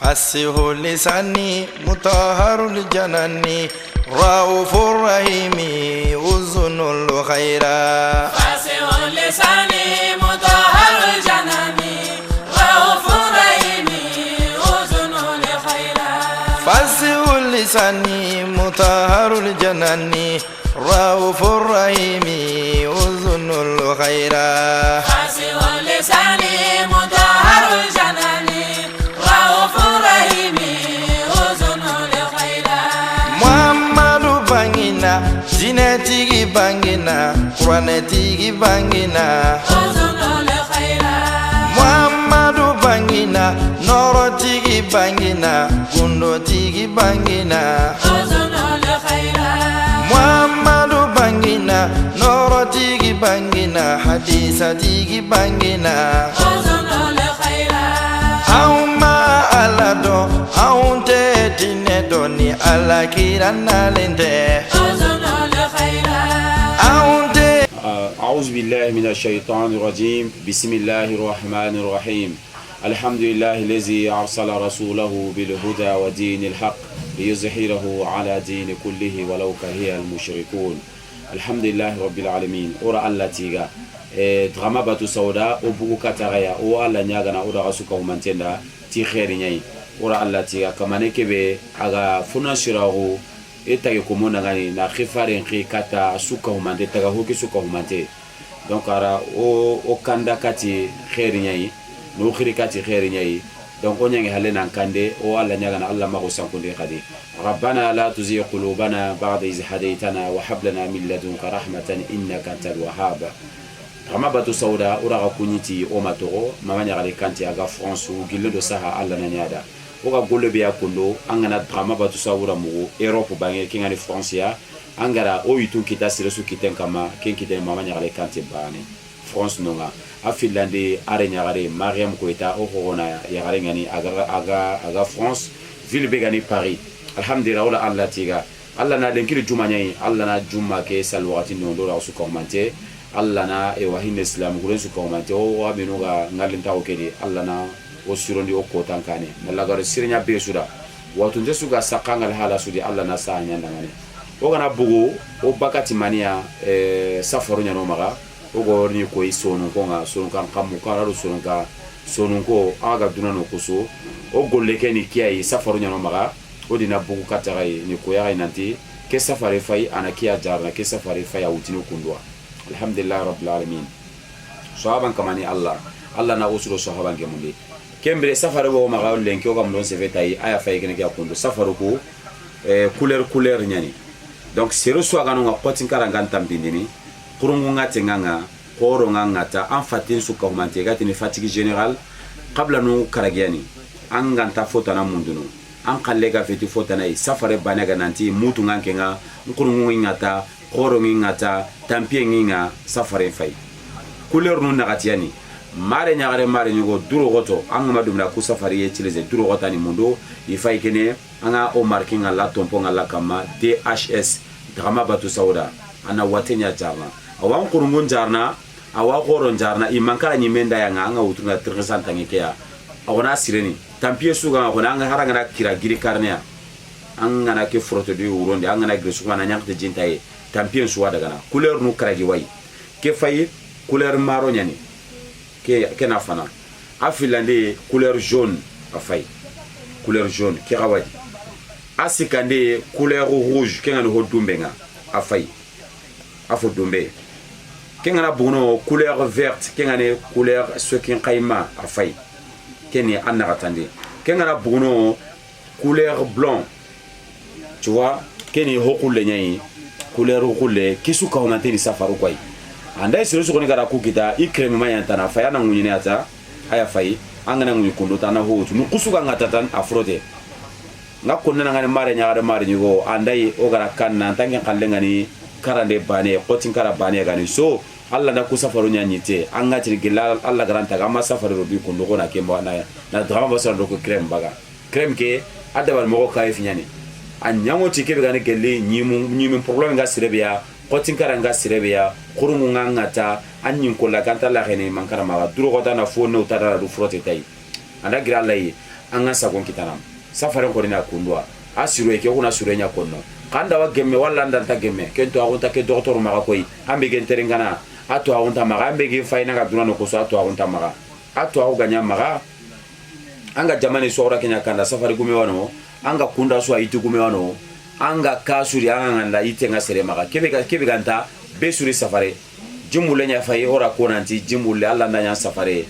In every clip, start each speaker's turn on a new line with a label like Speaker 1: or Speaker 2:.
Speaker 1: فسه لساني مطهر الجناني رؤوف الرحيم وزن الخيرا
Speaker 2: فسه لساني مطهر الجناني رؤوف الرحيم وزن الخيرا
Speaker 1: فسه لساني مطهر الجناني رؤوف الرحيم وزن الخيرا
Speaker 2: فسه لساني مطهر الجناني رؤوف الرحيم وزن الخيرا
Speaker 1: محمد بانجنا زينتي بانجنا قرانتي بانجنا
Speaker 2: وزن الخيرا
Speaker 1: محمد بانجنا نورتي بانجنا كندوتي بانجنا
Speaker 2: وزن الخيرا
Speaker 1: محمد بانجنا نورتي بانجنا حديثتي بانجنا
Speaker 2: وزن الخيرا
Speaker 1: أوما ألادو أونتي تيندوني ألا كيرانا لنتي
Speaker 2: وزن الخيرا
Speaker 1: أونتي
Speaker 3: أعوذ بالله من الشيطان الرجيم بسم الله الرحمن الرحيم الحمد لله الذي أرسل رسوله بالهدى ودين الحق ليظهره على دين كله ولو كره المشركون الحمد لله رب العالمين أورا الله تيغا drama batu sauda o bugu katagaya o alla nyagana o daga suka humantenda ti khairi nyai ora alla tiga kamane kebe aga funa shirago etage komona ngani na khifaren khi kata suka humante taga hoki suka humante donc ara o kanda kati khairi nyai no khiri kati khairi nyai donc o nyangi halena kande o alla nyagana alla mago sankunde khadi ربنا لا تزغ قلوبنا بعد إذ هديتنا وهب لنا من لدنك رحمة إنك أنت الوهاب Rama batu sauda uraga kunyiti o matoro mamanya gale kanti aga France gille do saha alla nanyada oga golle be yakundo angana drama batu saura mu Europe bange kingani France ya angara o yitu kita siresu kiten kama ken kiten mamanya gale kanti bane France nonga a Finlande arenya gare Mariam Koita o corona ya gare ngani aga France ville be gani Paris alhamdulillah wala alla tiga alla na denkiri juma nyai alla na juma ke salwati no do la su commenter Allah na e wahin islam gulen su komante o wa binoga ngalin tawo kedi Allah na o sirondi o ko tankane nalagar sirnya be suda watu ndesu ga sakangal hala sudi Allah na sa nyanda ngane o gana bugu o bakati mania safaru nyano maga o go ni ko isonu ko nga sonu kan kamu kararu sonu ka sonu ko aga dunano kuso o golle keni kiyai safaru nyano maga o dina bugu katagai ni ko ya nanti ke safari fai anakia jarna ke safari fai awutino kundwa alhamdulillah rabbil alamin sahaban kamani allah na usuro sahaban ke mundi kembre safari bo maga lenki o gam don se vetai aya fay gene ga kundo safaru ko couleur nyani donc sero so ga no ngotin karanga tambindini kurungu ngate nganga koro ngata en fatin su ko mante gati ni fatigue générale qabla no karagiani anganta fota na munduno an kallega feti fota na safari banaga nanti mutu ngankenga kurungu ngata koro ngata tampie nginga safari fay couleur no nagatiani mare nyagare mare nyugo duro goto angama dumna ku safari ye chileze duro gota ni mundo ifay kene anga o marking ala tompo ngala kama DHS drama batu sauda ana watenya jarna awan kurungun jarna awa koron jarna imankara nyimenda yanga anga utunga tresanta ngekea awana sireni tampie suga ngona anga haranga kira giri karnea anga na ke froto di uronde anga na grisuma na nyakte jintaye tampien suwa daga na couleur nu karagi way ke fayi couleur marron nyani ke na fana a Finlande couleur jaune a fay couleur jaune ke rawadi a sikande couleur rouge ke ngani hodumbenga a fay a fo dumbe ke ngana buno couleur verte ke ngani couleur sokin qayma a fay ke ni anna atande ke ngana buno couleur blanc tu vois ke ni hokule nyai couleur rouge kisu ka honante ni safaru kwai anda sero sokoni gara ku kita ikreme mayanta na faya na ngunyine ata aya fai angana ngunyi kundo tana hotu nu kusuga ngatatan afrote ngakonna ngane mare nyaare mare nyugo andai o gara kanna tangen kallenga ni karande bane qotin kara bane gani so alla na ku safaru nyanyite anga tirgila alla garanta ga ma safaru robi kundo kona kemba na drama basara do ko crème baga crème ke adabal mo ko kayf nyani anyango tike be gane gelle nyimu problème ga sirebiya qotin karanga sirebiya kurungu ngata anyin ko la kanta la rene mankara ma duro ko dana fo no tara du frote tay anda gira lay anga sagon kitanam safare ko dina kundwa asiro ke kuna surenya konno kanda wa gemme walla ndanta gemme kento agonta ke docteur maga koy ambe gen terengana ato agonta maga ambe gen fayna ga dunano ko so ato agonta maga ato ago ganya maga anga jamane sora kenya kanda safari gume wano anga kunda so aiti gume wano anga kasuri anga nda itenga sere maga kebe ganta be suri safari jimulle nya fay ora konanti jimulle alla ndanya safari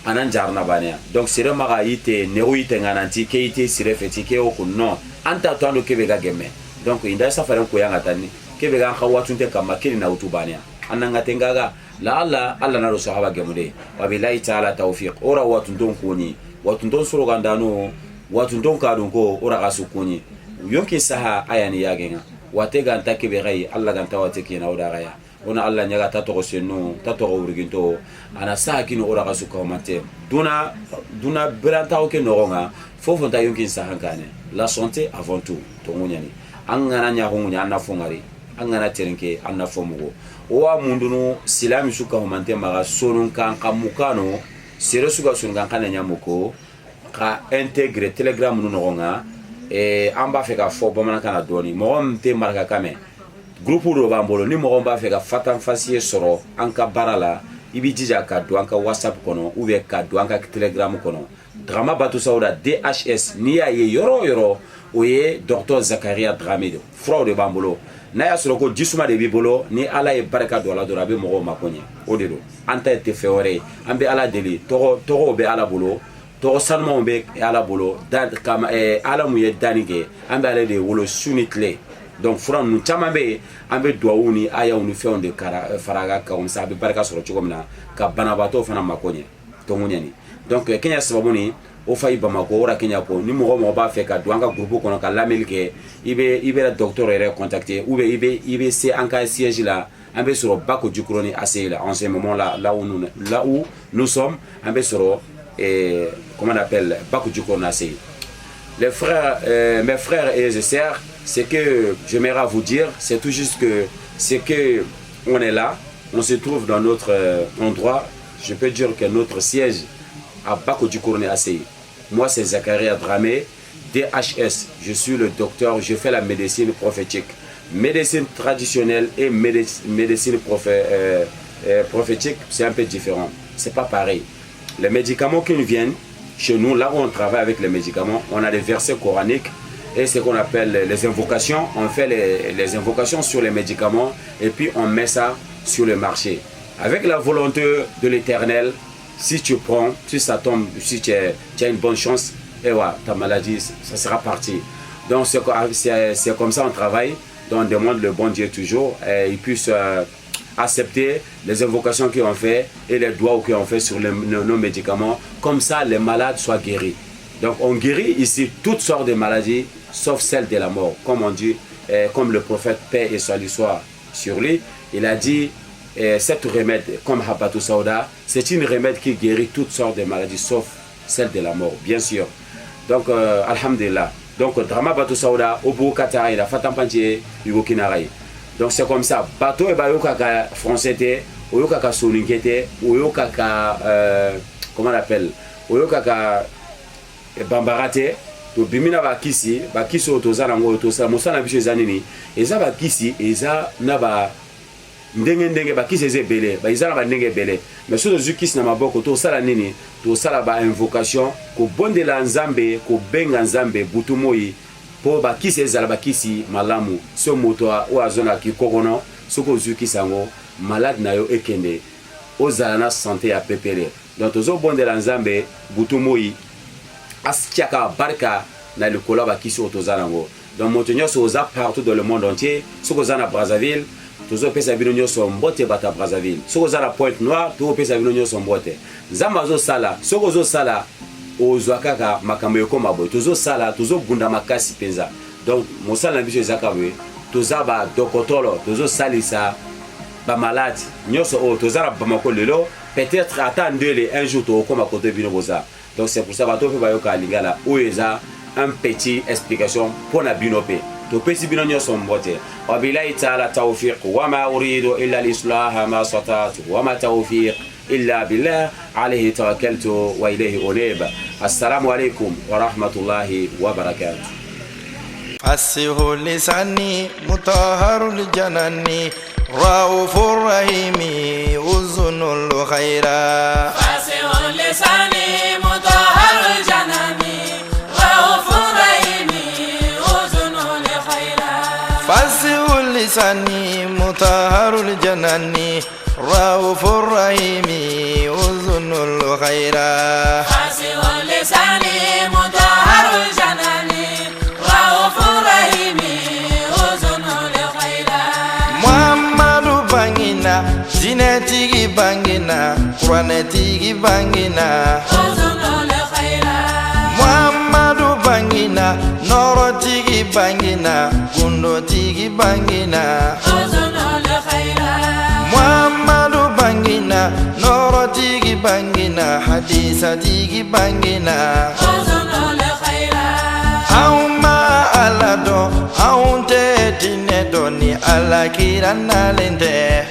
Speaker 3: anan jarna bania donc sere maga ite ne uite ngananti ke ite sire feti ke o kunno anta tando kebe ga gemme donc inda safari ko yanga tani kebe ga khawatunte kama kini na utubania ananga tengaga la alla na sahaba gemude wa billahi ta'ala tawfiq ora watundon koni watundon soro gandano watundon kadon ko ora gasukuni yonki saha ayani yagenga watega anta kebe gai alla ganta wateki na oda gaya ona alla nyaga tato senno tato urginto ana saha kino ora gasuka mate duna beranta oke noronga fofo ta yonki saha kane la santé avant tout to munyani angana nya hungunya na fongari angana terenke anna fomugo wa mundunu silami suka humante maga sonun kan kamukano sere suka sonun kan kana nyamuko ka intégrer telegram nu nonga amba fe ka fo bamana kana doni mo mte marka kame groupe do bambolo ni mo mba fe ka fatan fasiye soro anka barala ibi jija ka do anka whatsapp kono ou be ka do anka telegram kono drama batu sauda DHS ni ya ye yoro oye docteur Zakaria Dramé frère de bambolo na ya soro ko jisuma de bibolo ni ala e baraka do ala do rabe mo makonye odelo anta te feore ambe ala deli togo be ala bolo to salmo be ala bolo dan kama ala mu ye danige ambe ala de wolo sunitle donc furan nu chama be ambe duawuni aya unu feonde kara faraga ka on sabe baraka soro chogomna ka banabato fana makonye to munyani donc kenya sababuni o fay bamako ora kenya ko ni mo ba fe ka duanga groupe kono ka lamelke ibe la docteur ere contacter ou ibe c'est en cas siège là ambe soro bako jukroni asela en ce moment là où nous sommes ambe soro comment on appelle bako jukroni asela les frères mes frères et les sœurs c'est que j'aimerais vous dire c'est tout juste que c'est que on est là on se trouve dans notre endroit je peux dire que notre siège à bako jukroni asela. Moi, c'est Zakaria Dramé, DHS. Je suis le docteur, je fais la médecine prophétique. Médecine traditionnelle et médecine prophétique, c'est un peu différent. C'est pas pareil. Les médicaments qui nous viennent chez nous, là où on travaille avec les médicaments, on a des versets coraniques et ce qu'on appelle les invocations. On fait les invocations sur les médicaments et puis on met ça sur le marché. Avec la volonté de l'Éternel, si tu prends, si ça tombe, si tu as une bonne chance, et voilà, ta maladie, ça sera parti. Donc c'est comme ça on travaille, donc on demande le bon Dieu toujours, et il puisse accepter les invocations qu'on fait et les doigts qu'on fait sur nos médicaments, comme ça les malades soient guéris. Donc on guérit ici toutes sortes de maladies, sauf celle de la mort. Comme on dit, comme le prophète, paix et salut soit sur lui, il a dit, cette remède, comme Habatou Saouda, c'est une remède qui guérit toutes sortes de maladies, sauf celle de la mort, bien sûr. Donc, alhamdulillah. Donc, Drama Batou Saouda, Obo Katara, il a fait un pantier, Yugo Kinaraï. Donc, c'est comme ça. Bateau et Bayokaka français, Oyokaka Souninkete, Oyokaka, comment on appelle, Oyokaka Bambarate, to Bimina Bakisi, Bakisi Otozanango, Otosa, Moussana Biche Zanini, et ça Bakisi, et ça Naba. Ndenge bakisi eze belé ba izala ba ndenge belé mais so zukis na maboko to sala nini to sala ba invocation ko bondela nzambe ko benga nzambe butumoi po bakisi ezala bakisi malamu so moto o azona ki kokono soko zukisango malade na yo ekende ozala na santé ya pepele donc tozo bondela nzambe butumoi astiaka barka na likola bakisi otozanango donc moto nyoso oza partout dans le monde entier soko zana Brazzaville toujours pesa bino so mbote bata Brazzaville soko za la Pointe Noire to pesa bino so mbote zamazo sala soko zo sala ozwakaka makambo yokoma boy tozo sala tozo bunda makasi penza donc mosala biso ezakawe toza ba dokotolo tozo salisa ba malade nyoso o toza ba makolelo peut-être attendez un jour to koma kote bino boza donc c'est pour ça bato pe bayoka lingala oeza un petit explication pour na binope to pesi bino nyoso mbote wabillahi ta'ala tawfiq wa ma uridu illa al-islah ma sata'tu wa ma tawfiq إلا بالله عليه توكلت وإليه أنيب. السلام عليكم ورحمة الله وبركاته.
Speaker 1: فسه لساني مطهر الجناني رؤوف الرحيم أذن الخيرا.
Speaker 2: فاسع لساني مطهر الجناني رؤوف الرحيم أذن الخيرا.
Speaker 1: فسه لساني مطهر الجناني رؤوف الرحيم أذن الخيرا.
Speaker 2: فاسع لساني مطهر الجناني رؤوف الرحيم أذن الخيرا.
Speaker 1: محمد بانجنا زينتي بانجنا قرانتي بانجنا
Speaker 2: أذن الخيرا.
Speaker 1: محمد بانجنا نورتي بانجنا كندوتي بانجنا
Speaker 2: أذن الخيرا.
Speaker 1: محمد بانجنا نورتي بانجنا حديثتي بانجنا
Speaker 2: أذن الخيرا.
Speaker 1: أوما ألا دو أونتي تيني دوني ألا كيرانا لنتي